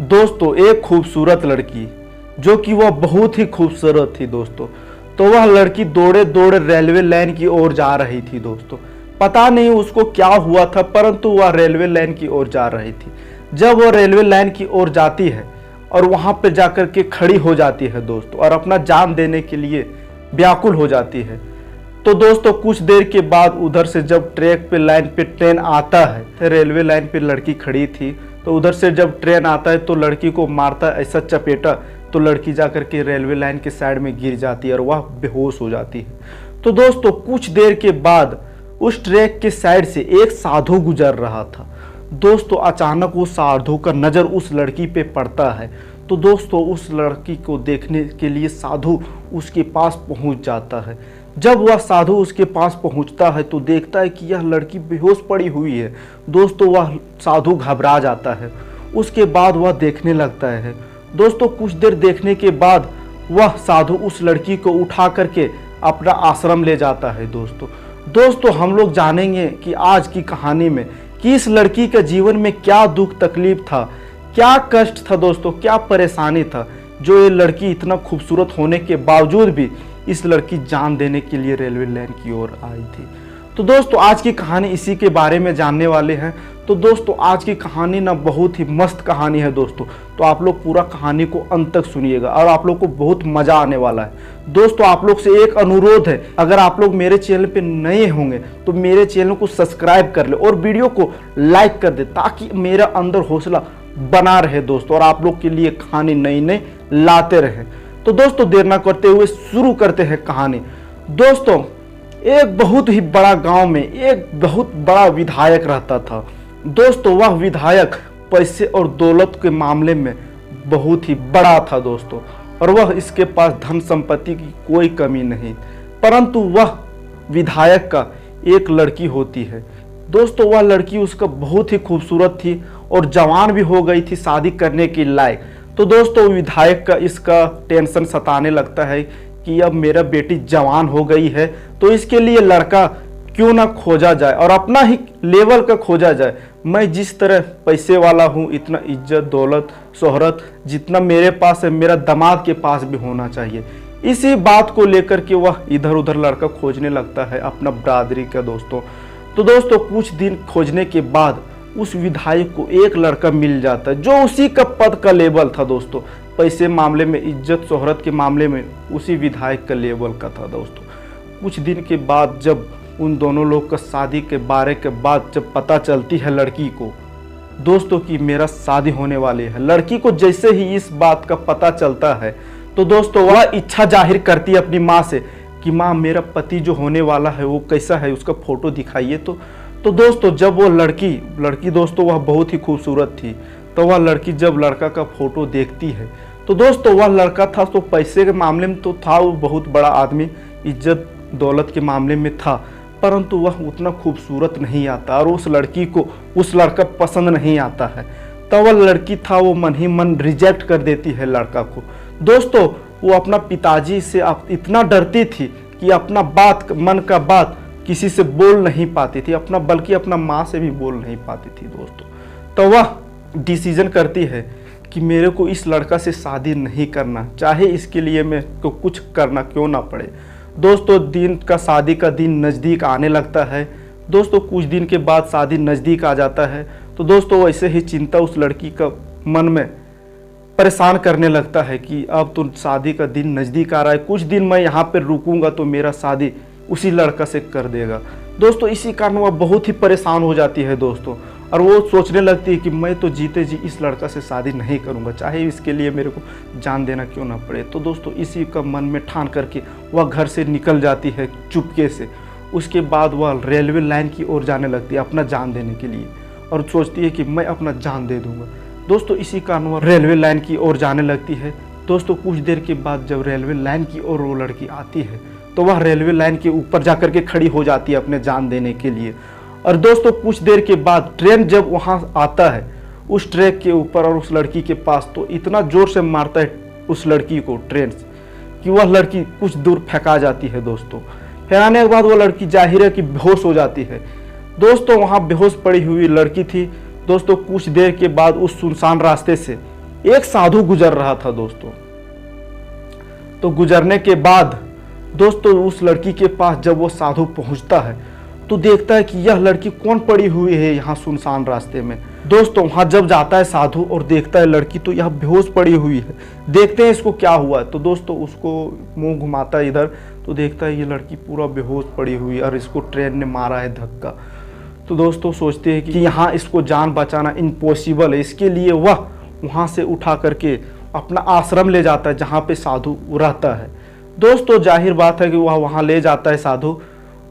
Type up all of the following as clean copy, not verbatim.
दोस्तों एक खूबसूरत लड़की जो कि वह बहुत ही खूबसूरत थी दोस्तों। तो वह लड़की दौड़े दौड़े रेलवे लाइन की ओर जा रही थी दोस्तों। पता नहीं उसको क्या हुआ था, परंतु वह रेलवे लाइन की ओर जा रही थी। जब वह रेलवे लाइन की ओर जाती है और वहां पे जाकर के खड़ी हो जाती है दोस्तों, और अपना जान देने के लिए व्याकुल हो जाती है। तो दोस्तों कुछ देर के बाद उधर से जब ट्रैक पे लाइन पे ट्रेन आता है, रेलवे लाइन पे लड़की खड़ी थी, तो उधर से जब ट्रेन आता है तो लड़की को मारता ऐसा चपेटा, तो लड़की जाकर के रेलवे लाइन के साइड में गिर जाती है और वह बेहोश हो जाती है। तो दोस्तों कुछ देर के बाद उस ट्रैक के साइड से एक साधु गुजर रहा था दोस्तों। अचानक वो साधु का नज़र उस लड़की पे पड़ता है। तो दोस्तों उस लड़की को देखने के लिए साधु उसके पास पहुंच जाता है। जब वह साधु उसके पास पहुंचता है तो देखता है कि यह लड़की बेहोश पड़ी हुई है दोस्तों। वह साधु घबरा जाता है। उसके बाद वह देखने लगता है दोस्तों। कुछ देर देखने के बाद वह साधु उस लड़की को उठा करके अपना आश्रम ले जाता है दोस्तों हम लोग जानेंगे कि आज की कहानी में कि इस लड़की के जीवन में क्या दुख तकलीफ था, क्या कष्ट था दोस्तों, क्या परेशानी था, जो ये लड़की इतना खूबसूरत होने के बावजूद भी इस लड़की जान देने के लिए रेलवे लाइन की ओर आई थी। तो दोस्तों आज की कहानी इसी के बारे में जानने वाले हैं। तो दोस्तों आज की कहानी ना बहुत ही मस्त कहानी है दोस्तों। तो आप लोग पूरा कहानी को अंत तक सुनिएगा और आप लोग को बहुत मजा आने वाला है दोस्तों। आप लोग से एक अनुरोध है, अगर आप लोग मेरे चैनल पे नए होंगे तो मेरे चैनल को सब्सक्राइब कर ले और वीडियो को लाइक कर दे, ताकि मेरा अंदर हौसला बना रहे दोस्तों और आप लोग के लिए कहानी नई नई लाते रहे। तो दोस्तों देर ना करते हुए शुरू करते हैं कहानी। दोस्तों एक बहुत ही बड़ा गांव में एक बहुत बड़ा विधायक रहता था दोस्तों। वह विधायक पैसे और दौलत के मामले में बहुत ही बड़ा था दोस्तों, और वह इसके पास धन संपत्ति की कोई कमी नहीं। परंतु वह विधायक का एक लड़की होती है दोस्तों। वह लड़की उसका बहुत ही खूबसूरत थी और जवान भी हो गई थी शादी करने के लायक। तो दोस्तों विधायक का इसका टेंशन सताने लगता है कि अब मेरा बेटी जवान हो गई है, तो इसके लिए लड़का क्यों ना खोजा जाए और अपना ही लेवल का खोजा जाए। मैं जिस तरह पैसे वाला हूँ, इतना इज्जत दौलत शोहरत जितना मेरे पास है, मेरा दामाद के पास भी होना चाहिए। इसी बात को लेकर के वह इधर उधर लड़का खोजने लगता है अपना बरादरी का दोस्तों। तो दोस्तों कुछ दिन खोजने के बाद उस विधायक को एक लड़का मिल जाता है जो उसी का पद का लेवल था दोस्तों। पैसे मामले में, इज्जत शोहरत के मामले में उसी विधायक का लेवल का था दोस्तों। कुछ दिन के बाद जब उन दोनों लोग का शादी के बारे के बाद जब पता चलती है लड़की को दोस्तों कि मेरा शादी होने वाली है, लड़की को जैसे ही इस बात का पता चलता है तो दोस्तों वह इच्छा जाहिर करती है अपनी माँ से कि माँ मेरा पति जो होने वाला है वो कैसा है, उसका फोटो दिखाइए। तो दोस्तों जब वो लड़की दोस्तों वह बहुत ही खूबसूरत थी। तो वह लड़की जब लड़का का फोटो देखती है तो दोस्तों वह लड़का था तो पैसे के मामले में तो था वो बहुत बड़ा आदमी, इज्जत दौलत के मामले में था, परंतु वह उतना खूबसूरत नहीं आता और उस लड़की को उस लड़का पसंद नहीं आता है। तो वह लड़की था वो मन ही मन रिजेक्ट कर देती है लड़का को दोस्तों। वो अपना पिताजी से इतना डरती थी कि अपना बात मन का बात किसी से बोल नहीं पाती थी, बल्कि अपना माँ से भी बोल नहीं पाती थी दोस्तों। तो वह डिसीजन करती है कि मेरे को इस लड़का से शादी नहीं करना, चाहे इसके लिए मैं को कुछ करना क्यों ना पड़े दोस्तों। शादी का दिन नज़दीक आने लगता है दोस्तों। कुछ दिन के बाद शादी नज़दीक आ जाता है तो दोस्तों वैसे ही चिंता उस लड़की का मन में परेशान करने लगता है कि अब तो शादी का दिन नज़दीक आ रहा है, कुछ दिन मैं यहाँ पर रुकूंगा तो मेरा शादी उसी लड़का से कर देगा दोस्तों। इसी कारण वह बहुत ही परेशान हो जाती है दोस्तों, और वो सोचने लगती है कि मैं तो जीते जी इस लड़का से शादी नहीं करूंगा, चाहे इसके लिए मेरे को जान देना क्यों ना पड़े। तो दोस्तों इसी का मन में ठान करके वह घर से निकल जाती है चुपके से। उसके बाद वह रेलवे लाइन की ओर जाने लगती है अपना जान देने के लिए, और सोचती है कि मैं अपना जान दे दूंगा दोस्तों। इसी कारण वह रेलवे लाइन की ओर जाने लगती है दोस्तों। कुछ देर के बाद जब रेलवे लाइन की ओर वो लड़की आती है तो वह रेलवे लाइन के ऊपर जाकर के खड़ी हो जाती है अपने जान देने के लिए। और दोस्तों कुछ देर के बाद ट्रेन जब वहां आता है उस ट्रैक के ऊपर और उस लड़की के पास, तो इतना जोर से मारता है उस लड़की को ट्रेन से कि वह लड़की कुछ दूर फेंका जाती है दोस्तों। फेंकाने के बाद वो लड़की जाहिर है कि बेहोश हो जाती है दोस्तों। वहां बेहोश पड़ी हुई लड़की थी दोस्तों। कुछ देर के बाद उस सुनसान रास्ते से एक साधु गुजर रहा था दोस्तों। तो गुजरने के बाद दोस्तों उस लड़की के पास जब वो साधु पहुंचता है तो देखता है कि यह लड़की कौन पड़ी हुई है यहाँ सुनसान रास्ते में। दोस्तों वहां जब जाता है साधु और देखता है लड़की तो यह बेहोश पड़ी हुई है, देखते हैं इसको क्या हुआ। तो दोस्तों उसको मुंह घुमाता है इधर तो देखता है ये लड़की पूरा बेहोश पड़ी हुई है और इसको ट्रेन ने मारा है धक्का। तो दोस्तों सोचते हैं कि यहाँ इसको जान बचाना इम्पॉसिबल है, इसके लिए वह वहाँ से उठा करके अपना आश्रम ले जाता है जहाँ पे साधु रहता है। दोस्तों जाहिर बात है कि वह वहाँ ले जाता है साधु।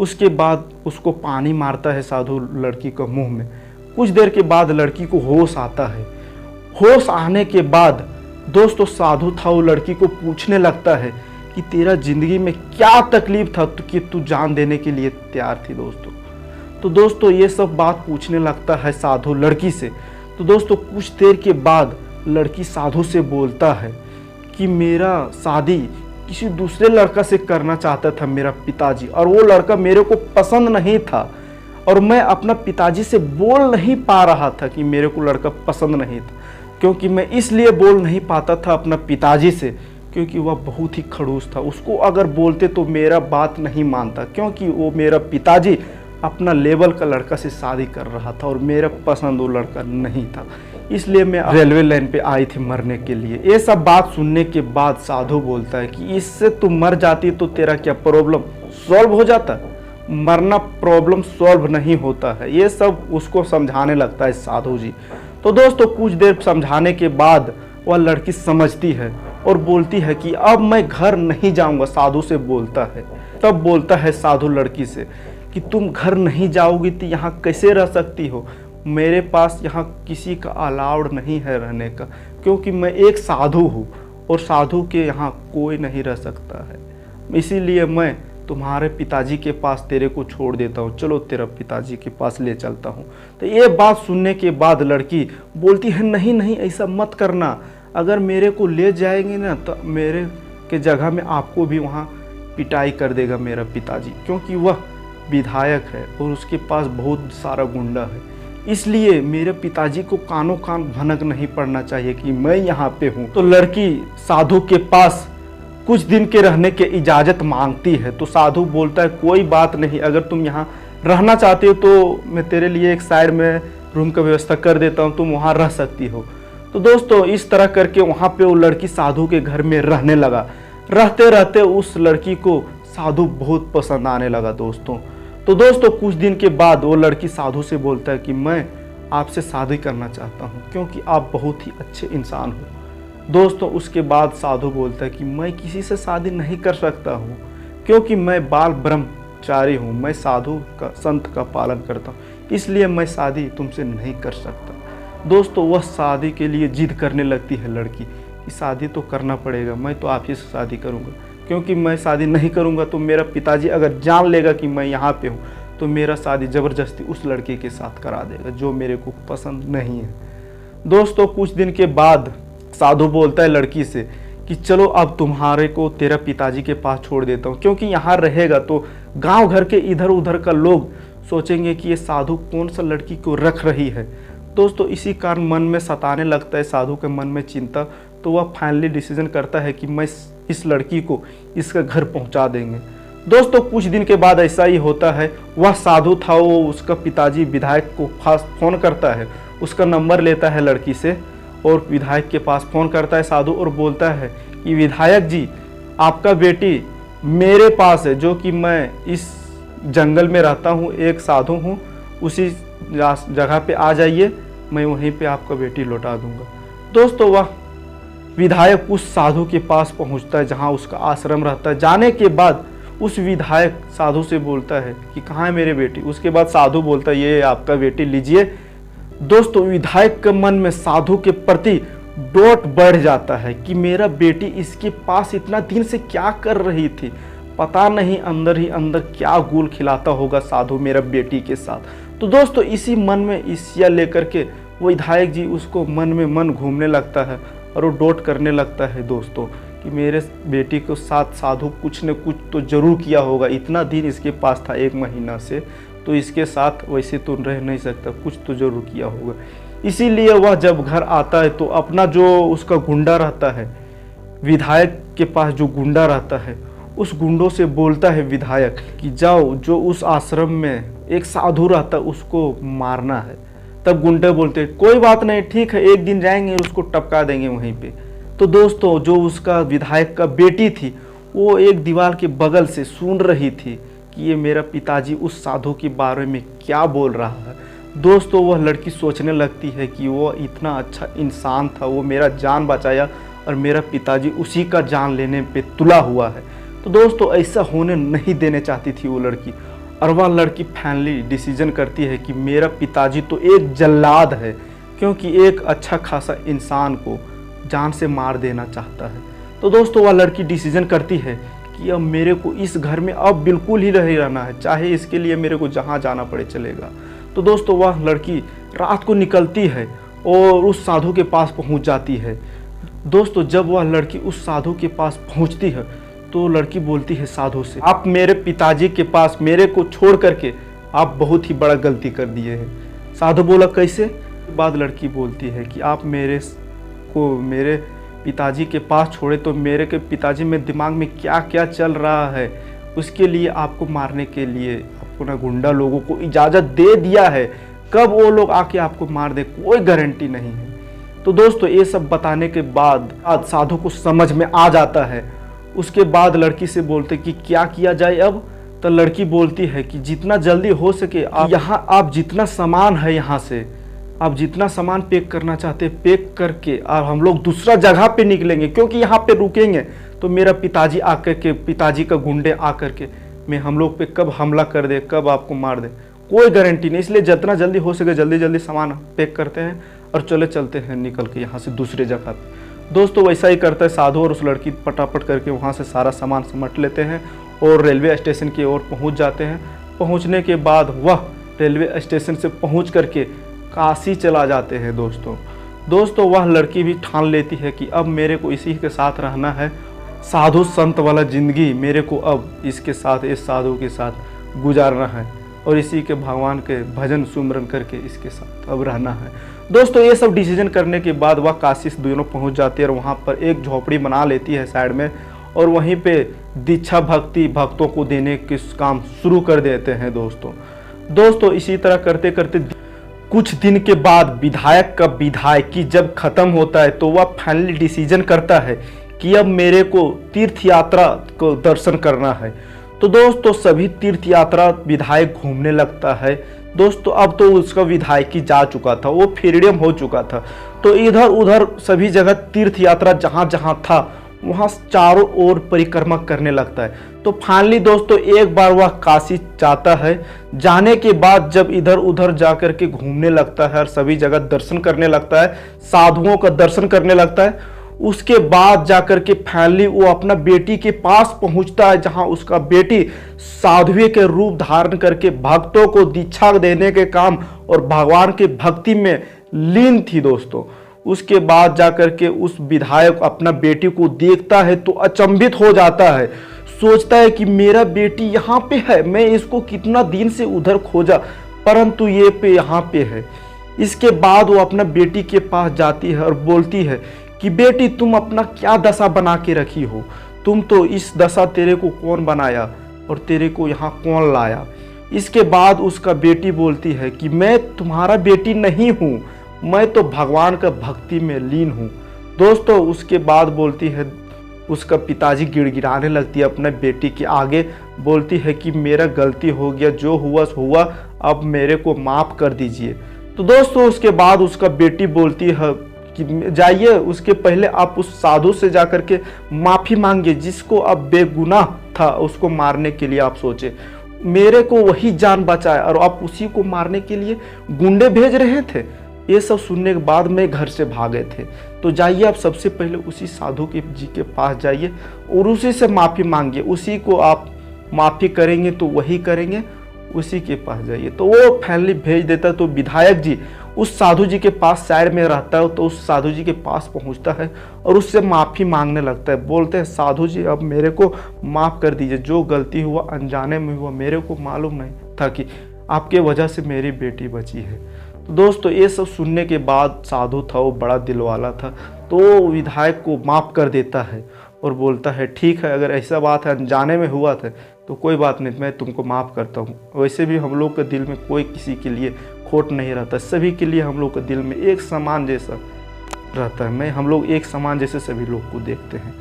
उसके बाद उसको पानी मारता है साधु लड़की को मुंह में। कुछ देर के बाद लड़की को होश आता है। होश आने के बाद दोस्तों साधु था वो लड़की को पूछने लगता है कि तेरा जिंदगी में क्या तकलीफ था कि तू जान देने के लिए तैयार थी दोस्तों। तो दोस्तों ये सब बात पूछने लगता है साधु लड़की से। तो दोस्तों कुछ देर के बाद लड़की साधु से बोलता है कि मेरा शादी किसी दूसरे लड़का से करना चाहता था मेरा पिताजी, और वो लड़का मेरे को पसंद नहीं था और मैं अपना पिताजी से बोल नहीं पा रहा था कि मेरे को लड़का पसंद नहीं था, क्योंकि मैं इसलिए बोल नहीं पाता था अपना पिताजी से क्योंकि वह बहुत ही खड़ूस था। उसको अगर बोलते तो मेरा बात नहीं मानता, क्योंकि वो मेरा पिताजी अपना लेवल का लड़का से शादी कर रहा था और मेरा पसंद वो लड़का नहीं था, इसलिए मैं रेलवे लाइन पे आई थी मरने के लिए। ये सब बात सुनने के बाद साधु बोलता है कि इससे तू मर जाती तो तेरा क्या प्रॉब्लम सॉल्व हो जाता, मरना प्रॉब्लम सॉल्व नहीं होता है। ये सब उसको समझाने लगता है साधु जी। तो दोस्तों कुछ देर समझाने के बाद वह लड़की समझती है और बोलती है कि अब मैं घर नहीं जाऊंगा। साधु से बोलता है, तब बोलता है साधु लड़की से कि तुम घर नहीं जाओगी तो यहाँ कैसे रह सकती हो, मेरे पास यहाँ किसी का अलाउड नहीं है रहने का, क्योंकि मैं एक साधु हूँ और साधु के यहाँ कोई नहीं रह सकता है, इसीलिए मैं तुम्हारे पिताजी के पास तेरे को छोड़ देता हूँ, चलो तेरा पिताजी के पास ले चलता हूँ। तो ये बात सुनने के बाद लड़की बोलती है नहीं नहीं ऐसा मत करना, अगर मेरे को ले जाएंगे ना तो मेरे के जगह में आपको भी वहाँ पिटाई कर देगा मेरा पिताजी, क्योंकि वह विधायक है और उसके पास बहुत सारा गुंडा है, इसलिए मेरे पिताजी को कानों कान भनक नहीं पड़ना चाहिए कि मैं यहाँ पे हूँ। तो लड़की साधु के पास कुछ दिन के रहने की इजाज़त मांगती है। तो साधु बोलता है कोई बात नहीं, अगर तुम यहाँ रहना चाहते हो तो मैं तेरे लिए एक साइड में रूम का व्यवस्था कर देता हूँ, तुम वहाँ रह सकती हो। तो दोस्तों इस तरह करके वहाँ पे वो लड़की साधु के घर में रहने लगा। रहते रहते उस लड़की को साधु बहुत पसंद आने लगा दोस्तों। तो दोस्तों कुछ दिन के बाद वो लड़की साधु से बोलता है कि मैं आपसे शादी करना चाहता हूँ क्योंकि आप बहुत ही अच्छे इंसान हो। दोस्तों उसके बाद साधु बोलता है कि मैं किसी से शादी नहीं कर सकता हूँ क्योंकि मैं बाल ब्रह्मचारी हूँ, मैं साधु का संत का पालन करता हूँ, इसलिए मैं शादी तुमसे नहीं कर सकता। दोस्तों वह शादी के लिए जिद करने लगती है लड़की कि शादी तो करना पड़ेगा, मैं तो आप ही से शादी करूँगा, क्योंकि मैं शादी नहीं करूँगा तो मेरा पिताजी अगर जान लेगा कि मैं यहाँ पे हूँ तो मेरा शादी ज़बरदस्ती उस लड़के के साथ करा देगा जो मेरे को पसंद नहीं है। दोस्तों कुछ दिन के बाद साधु बोलता है लड़की से कि चलो अब तुम्हारे को तेरा पिताजी के पास छोड़ देता हूँ, क्योंकि यहाँ रहेगा तो गांव घर के इधर उधर का लोग सोचेंगे कि ये साधु कौन सा लड़की को रख रही है। दोस्तों इसी कारण मन में सताने लगता है साधु के मन में चिंता। तो वह फाइनली डिसीजन करता है कि मैं इस लड़की को इसका घर पहुंचा देंगे। दोस्तों कुछ दिन के बाद ऐसा ही होता है, वह साधु था वो उसका पिताजी विधायक को फ़ोन करता है, उसका नंबर लेता है लड़की से और विधायक के पास फ़ोन करता है साधु और बोलता है कि विधायक जी आपका बेटी मेरे पास है, जो कि मैं इस जंगल में रहता हूँ, एक साधु हूँ, उसी जगह पे आ जाइए, मैं वहीं पे आपका बेटी लौटा दूँगा। दोस्तों वह विधायक उस साधु के पास पहुंचता है जहां उसका आश्रम रहता है। जाने के बाद उस विधायक साधु से बोलता है कि कहाँ है मेरे बेटी। उसके बाद साधु बोलता है ये आपका बेटी लीजिए। दोस्तों विधायक के मन में साधु के प्रति डोट बढ़ जाता है कि मेरा बेटी इसके पास इतना दिन से क्या कर रही थी, पता नहीं अंदर ही अंदर क्या गुल खिलाता होगा साधु मेरा बेटी के साथ। तो दोस्तों इसी मन में ईर्ष्या लेकर के वो विधायक जी उसको मन में मन घूमने लगता है और वो डोट करने लगता है दोस्तों कि मेरे बेटी के साथ साधु कुछ न कुछ तो ज़रूर किया होगा, इतना दिन इसके पास था 1 महीना से, तो इसके साथ वैसे तो रह नहीं सकता, कुछ तो ज़रूर किया होगा। इसीलिए वह जब घर आता है तो अपना जो उसका गुंडा रहता है, विधायक के पास जो गुंडा रहता है, उस गुंडों से बोलता है विधायक कि जाओ जो उस आश्रम में एक साधु रहता है उसको मारना है। तब गुंडे बोलते कोई बात नहीं, ठीक है, एक दिन जाएंगे उसको टपका देंगे वहीं पे। तो दोस्तों जो उसका विधायक का बेटी थी वो एक दीवार के बगल से सुन रही थी कि ये मेरा पिताजी उस साधु के बारे में क्या बोल रहा है। दोस्तों वह लड़की सोचने लगती है कि वो इतना अच्छा इंसान था, वो मेरा जान बचाया और मेरा पिताजी उसी का जान लेने पे तुला हुआ है। तो दोस्तों ऐसा होने नहीं देने चाहती थी वो लड़की, और वह लड़की फाइनली डिसीजन करती है कि मेरा पिताजी तो एक जल्लाद है, क्योंकि एक अच्छा खासा इंसान को जान से मार देना चाहता है। तो दोस्तों वह लड़की डिसीजन करती है कि अब मेरे को इस घर में अब बिल्कुल ही नहीं रहना है, चाहे इसके लिए मेरे को जहाँ जाना पड़े चलेगा। तो दोस्तों वह लड़की रात को निकलती है और उस साधु के पास पहुँच जाती है। दोस्तों जब वह लड़की उस साधु के पास पहुँचती है तो लड़की बोलती है साधु से, आप मेरे पिताजी के पास मेरे को छोड़ करके आप बहुत ही बड़ा गलती कर दिए हैं। साधु बोला कैसे? बाद लड़की बोलती है कि आप मेरे पिताजी के पास छोड़े तो मेरे के पिताजी में दिमाग में क्या क्या चल रहा है, उसके लिए आपको मारने के लिए आपको ना गुंडा लोगों को इजाज़त दे दिया है, कब वो लोग आके आपको मार दे कोई गारंटी नहीं है। तो दोस्तों ये सब बताने के बाद साधु को समझ में आ जाता है। उसके बाद लड़की से बोलते कि क्या किया जाए अब? तो लड़की बोलती है कि जितना जल्दी हो सके आप जितना सामान है यहाँ से आप जितना सामान पैक करना चाहते हैं पैक करके और हम लोग दूसरा जगह पे निकलेंगे, क्योंकि यहाँ पे रुकेंगे तो मेरा पिताजी आकर के पिताजी का गुंडे आकर के मैं हम लोग पे कब हमला कर दे, कब आपको मार दे, कोई गारंटी नहीं। इसलिए जितना जल्दी हो सके जल्दी जल्दी सामान पैक करते हैं और चलते हैं निकल के यहाँ से दूसरे जगह पे। दोस्तों वैसा ही करता है साधु और उस लड़की पटापट करके वहाँ से सारा सामान समेट लेते हैं और रेलवे स्टेशन की ओर पहुँच जाते हैं। पहुँचने के बाद वह रेलवे स्टेशन से पहुँच करके काशी चला जाते हैं। दोस्तों वह लड़की भी ठान लेती है कि अब मेरे को इसी के साथ रहना है, साधु संत वाला ज़िंदगी मेरे को अब इसके साथ इस साधु के साथ गुजारना है और इसी के भगवान के भजन सुमरन करके इसके साथ अब रहना है। दोस्तों ये सब डिसीजन करने के बाद वह काशी से दोनों पहुंच जाती है और वहाँ पर एक झोपड़ी बना लेती है साइड में और वहीं पे दीक्षा भक्तों को देने के काम शुरू कर देते हैं। दोस्तों इसी तरह करते करते कुछ दिन के बाद विधायक का विधायकी जब खत्म होता है तो वह फाइनली डिसीजन करता है कि अब मेरे को तीर्थ यात्रा को दर्शन करना है। तो दोस्तों सभी तीर्थ यात्रा विधायक घूमने लगता है। दोस्तों अब तो उसका विधायकी जा चुका था, वो फ्रीडम हो चुका था, तो इधर उधर सभी जगह तीर्थ यात्रा जहाँ जहाँ था वहाँ चारों ओर परिक्रमा करने लगता है। तो फाइनली दोस्तों एक बार वह काशी जाता है। जाने के बाद जब इधर उधर जाकर के घूमने लगता है और सभी जगह दर्शन करने लगता है, साधुओं का दर्शन करने लगता है, उसके बाद जाकर के फाइनली वो अपना बेटी के पास पहुंचता है जहां उसका बेटी साध्वी के रूप धारण करके भक्तों को दीक्षा देने के काम और भगवान के भक्ति में लीन थी। दोस्तों उसके बाद जाकर के उस विधायक अपना बेटी को देखता है तो अचंभित हो जाता है, सोचता है कि मेरा बेटी यहाँ पे है, मैं इसको कितना दिन से उधर खोजा परंतु ये पे यहाँ पे है। इसके बाद वो अपना बेटी के पास जाती है और बोलती है कि बेटी तुम अपना क्या दशा बना के रखी हो, तुम तो इस दशा तेरे को कौन बनाया और तेरे को यहाँ कौन लाया। इसके बाद उसका बेटी बोलती है कि मैं तुम्हारा बेटी नहीं हूँ, मैं तो भगवान का भक्ति में लीन हूँ। दोस्तों उसके बाद बोलती है, उसका पिताजी गिड़गिड़ाने लगती है अपने बेटी के आगे, बोलती है कि मेरा गलती हो गया, जो हुआ सो हुआ, अब मेरे को माफ़ कर दीजिए। तो दोस्तों उसके बाद उसका बेटी बोलती है कि जाइए, उसके पहले आप उस साधु से जाकर के माफ़ी मांगिए जिसको अब बेगुनाह था उसको मारने के लिए आप सोचे, मेरे को वही जान बचाया और आप उसी को मारने के लिए गुंडे भेज रहे थे। ये सब सुनने के बाद मैं घर से भागे थे। तो जाइए आप सबसे पहले उसी साधु के जी के पास जाइए और उसी से माफ़ी मांगिए, उसी को आप माफ़ी करेंगे तो वही करेंगे, उसी के पास जाइए। तो वो फाइनली भेज देता है। तो विधायक जी उस साधु जी के पास साइड में रहता है, तो उस साधु जी के पास पहुंचता है और उससे माफ़ी मांगने लगता है। बोलते हैं साधु जी अब मेरे को माफ़ कर दीजिए, जो गलती हुआ अनजाने में हुआ, मेरे को मालूम नहीं था कि आपके वजह से मेरी बेटी बची है। तो दोस्तों ये सब सुनने के बाद साधु था, वो बड़ा दिल वाला था, तो वो विधायक को माफ़ कर देता है और बोलता है ठीक है, अगर ऐसा बात है अनजाने में हुआ था तो कोई बात नहीं, मैं तुमको माफ़ करता हूँ। वैसे भी हम लोग के दिल में कोई किसी के लिए खोट नहीं रहता, सभी के लिए हम लोग के दिल में एक समान जैसा रहता है। हम लोग एक समान जैसे सभी लोग को देखते हैं।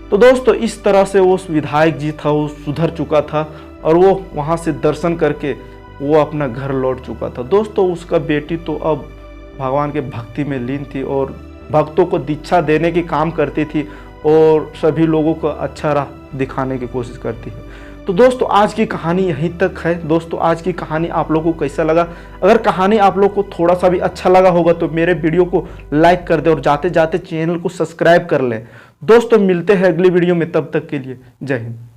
तो दोस्तों इस तरह से वो विधायक जी था, वो सुधर चुका था और वो वहाँ से दर्शन करके वो अपना घर लौट चुका था। दोस्तों उसका बेटी तो अब भगवान के भक्ति में लीन थी और भक्तों को दीक्षा देने की काम करती थी और सभी लोगों को अच्छा राह दिखाने की कोशिश करती है। तो दोस्तों आज की कहानी यहीं तक है। दोस्तों आज की कहानी आप लोगों को कैसा लगा? अगर कहानी आप लोग को थोड़ा सा भी अच्छा लगा होगा तो मेरे वीडियो को लाइक कर दे और जाते जाते चैनल को सब्सक्राइब कर लें। दोस्तों मिलते हैं अगली वीडियो में, तब तक के लिए जय हिंद।